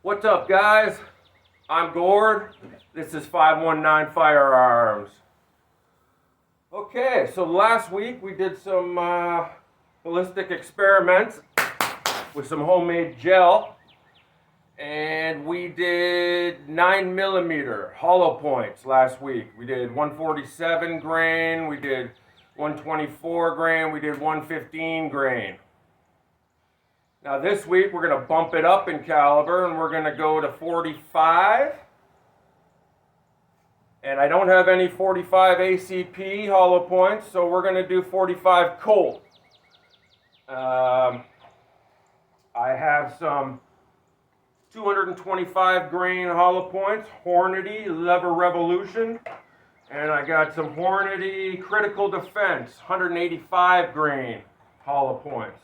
What's up, guys? I'm Gord. This is 519 Firearms. Okay, so last week we did some ballistic experiments with some homemade gel, and we did 9mm hollow points last week. We did 147 grain, we did 124 grain, we did 115 grain. Now this week we're going to bump it up in caliber and we're going to go to 45. And I don't have any 45 ACP hollow points, so we're going to do 45 Colt. I have some 225 grain hollow points, Hornady Lever Revolution. And I got some Hornady Critical Defense, 185 grain hollow points.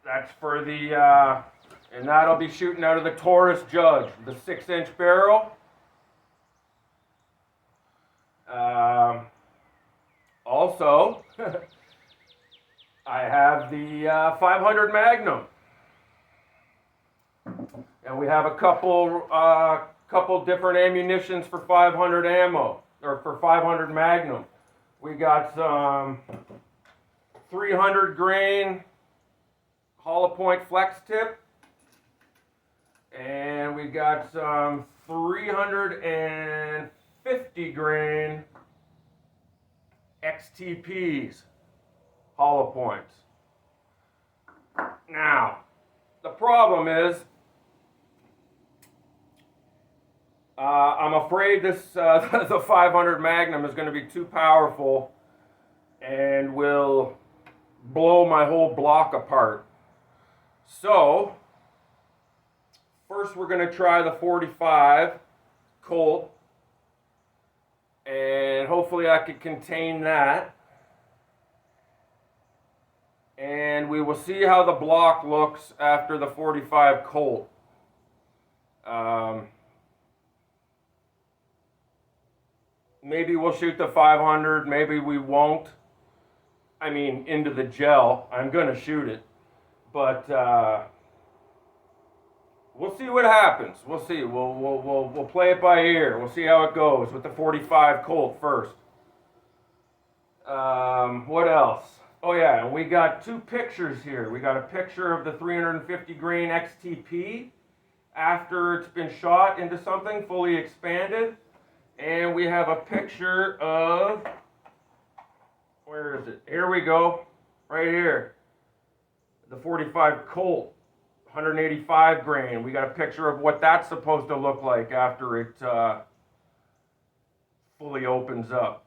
That's for the, and that'll be shooting out of the Taurus Judge, the 6-inch barrel. Also, I have the 500 Magnum. And we have a couple different ammunitions for 500 ammo, or for 500 Magnum. We got some 300 grain hollow point flex tip, and we got some 350 grain XTPs hollow points. Now, the problem is, I'm afraid this the 500 Magnum is going to be too powerful and will blow my whole block apart. So, first we're going to try the 45 Colt, and hopefully I can contain that. And we will see how the block looks after the 45 Colt. Maybe we'll shoot the 500, maybe we won't. I mean, into the gel. I'm going to shoot it. But we'll see what happens. We'll see. We'll play it by ear. We'll see how it goes with the 45 Colt first. What else? Oh yeah, we got two pictures here. We got a picture of the 350 grain XTP after it's been shot into something fully expanded. And we have a picture of, where is it? Here we go. Right here. The 45 Colt, 185 grain. We got a picture of what that's supposed to look like after it fully opens up.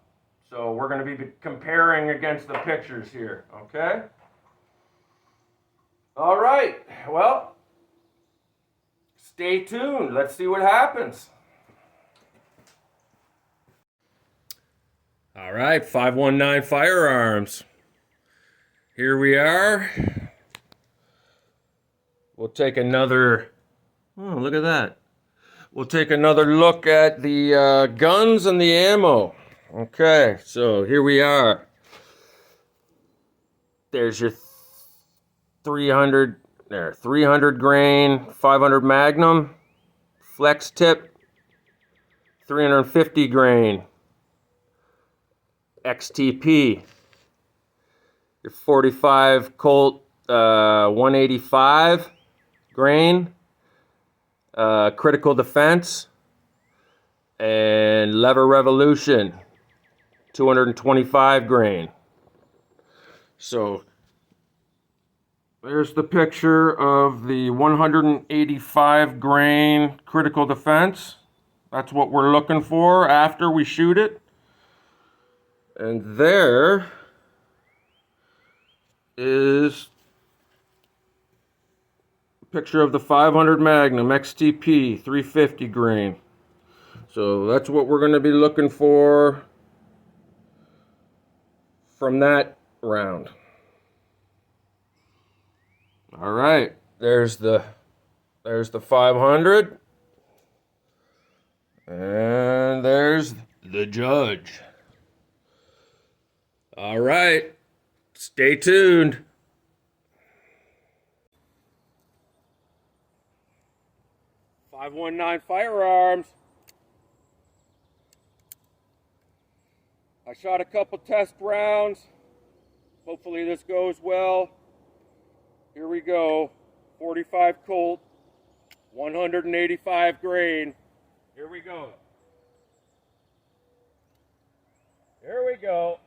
So we're going to be comparing against the pictures here, okay? All right, well, stay tuned. Let's see what happens. All right, 519 Firearms. Here we are. We'll take another, oh, look at that. We'll take another look at the guns and the ammo. Okay, so here we are. There's your 300 grain, 500 Magnum, flex tip, 350 grain, XTP, your 45 Colt, 185 grain, Critical Defense, and Lever Revolution, 225 grain. So there's the picture of the 185 grain Critical Defense. That's what we're looking for after we shoot it. And there is a picture of the 500 Magnum XTP 350 grain. So that's what we're going to be looking for from that round. All right, there's the 500, and there's the Judge. All right, stay tuned. 519 Firearms. I shot a couple test rounds. Hopefully this goes well. Here we go. 45 Colt, 185 grain. Here we go. Here we go.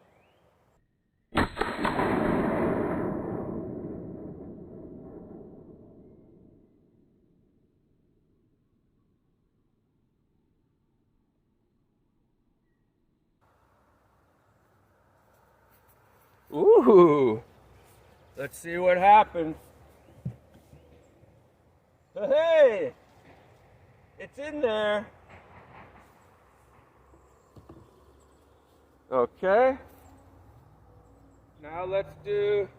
Ooh, let's see what happens. Hey, it's in there. Okay, now let's do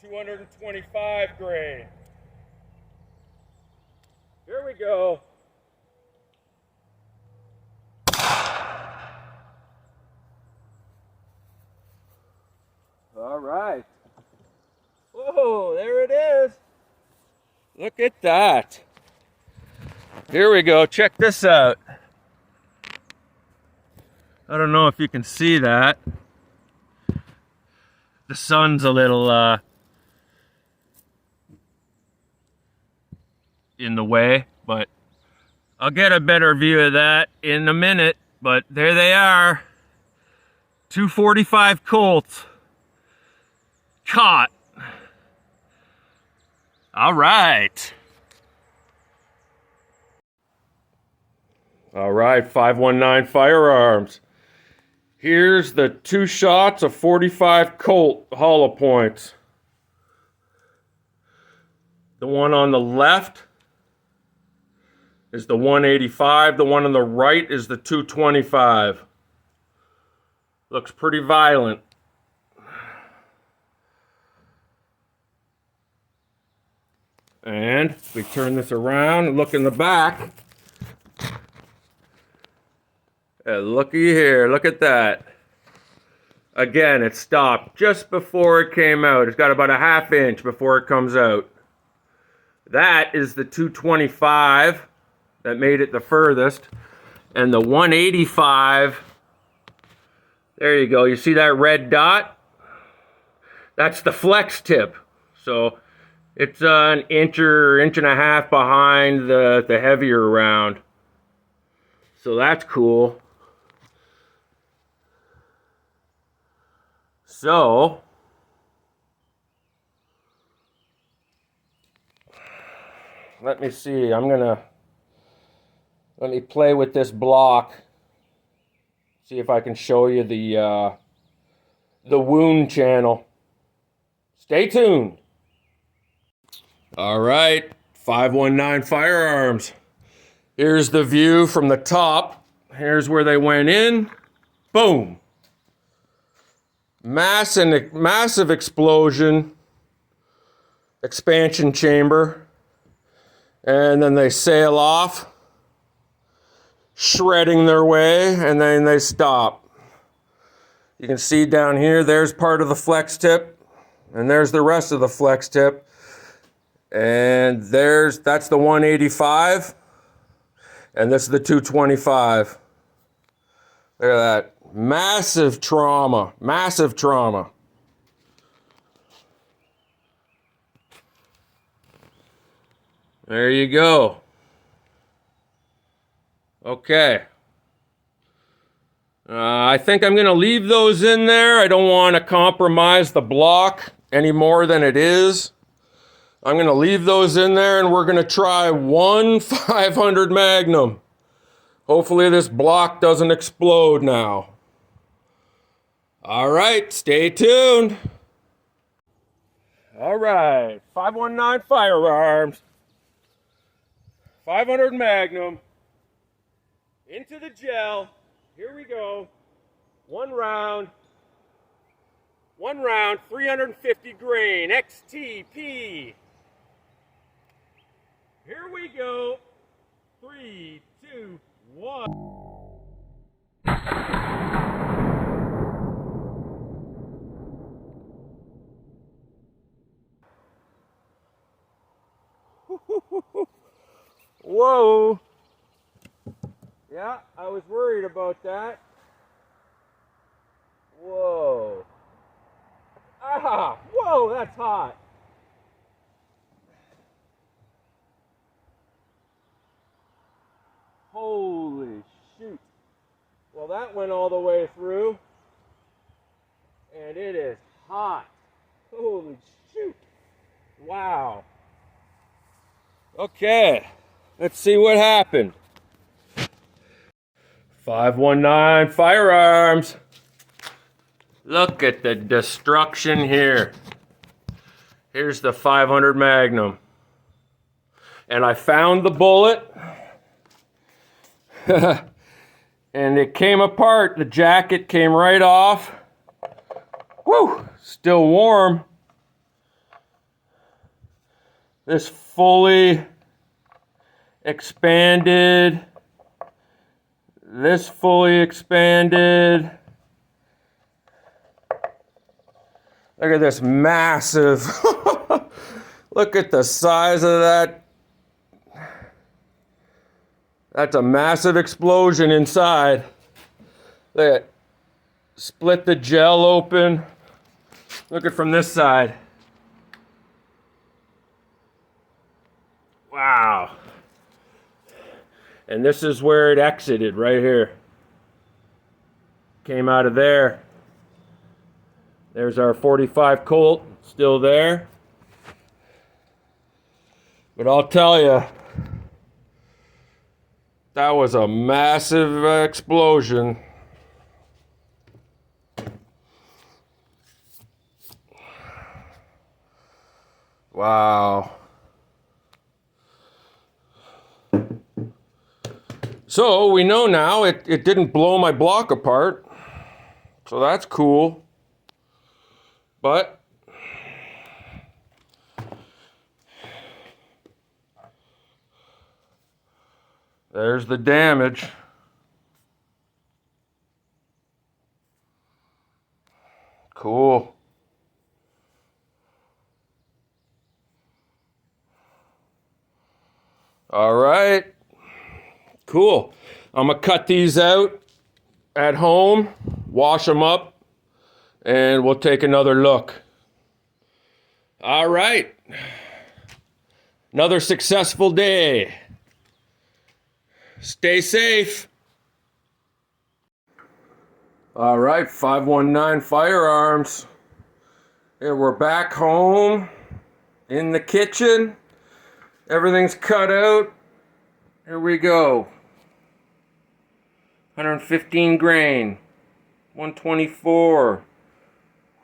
225 grain. Here we go. All right. Whoa, there it is. Look at that. Here we go. Check this out. I don't know if you can see that. The sun's a little in the way, but I'll get a better view of that in a minute. But there they are. 245 Colts. Caught. All right. All right, 519 Firearms. Here's the 2 shots of 45 Colt hollow points. The one on the left is the 185. The one on the right is the 225. Looks pretty violent. And we turn this around and look in the back. And looky here, look at that. Again, it stopped just before it came out. It's got about a ½ inch before it comes out. That is the 225 that made it the furthest. And the 185, there you go. You see that red dot? That's the flex tip. So it's an inch or inch and a half behind the heavier round. So that's cool. So let me see. Let me play with this block. See if I can show you the wound channel. Stay tuned. All right, 519 Firearms. Here's the view from the top. Here's where they went in. Boom. Massive explosion. Expansion chamber. And then they sail off, shredding their way, and then they stop. You can see down here, there's part of the flex tip, and there's the rest of the flex tip. And that's the 185, and this is the 225. Look at that. Massive trauma. Massive trauma. There you go. Okay. I think I'm going to leave those in there. I don't want to compromise the block any more than it is. I'm going to leave those in there, and we're going to try one 500 Magnum. Hopefully this block doesn't explode now. All right, stay tuned. All right, 519 Firearms. 500 Magnum. Into the gel. Here we go. One round, 350 grain, XTP. Here we go. 3, 2, 1. Whoa. Yeah, I was worried about that. Whoa. Ah, whoa, that's hot. Holy shoot. Well, that went all the way through. And it is hot. Holy shoot. Wow. Okay, let's see what happened. 519 firearms. Look at the destruction here. Here's the 500 Magnum. And I found the bullet. And it came apart. The jacket came right off. Woo! Still warm. This fully expanded. This fully expanded. Look at this massive. Look at the size of that. That's a massive explosion inside. Look at, split the gel open. Look at from this side. Wow. And this is where it exited, right here. Came out of there. There's our 45 Colt, still there. But I'll tell you, that was a massive explosion. Wow. So we know now it didn't blow my block apart. So that's cool. But there's the damage. Cool. All right. Cool. I'm going to cut these out at home, wash them up, and we'll take another look. All right. Another successful day. Stay safe. All right, 519 Firearms. Here we're back home in the kitchen. Everything's cut out. Here we go. 115 grain. 124.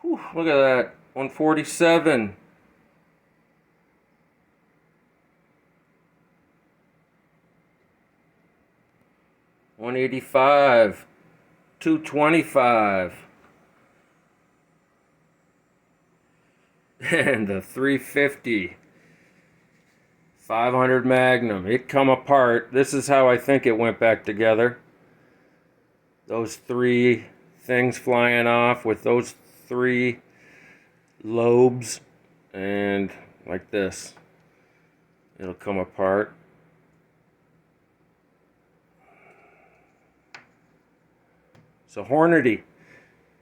Whew, look at that. 147. $185. 225. And the 350. 500 Magnum. It come apart. This is how I think it went back together. Those three things flying off with those three lobes, and like this, it'll come apart. So Hornady,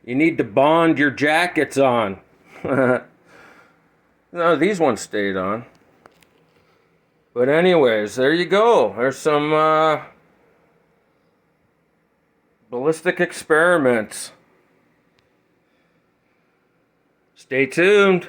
you need to bond your jackets on. No, these ones stayed on. But anyways, there you go. There's some ballistic experiments. Stay tuned.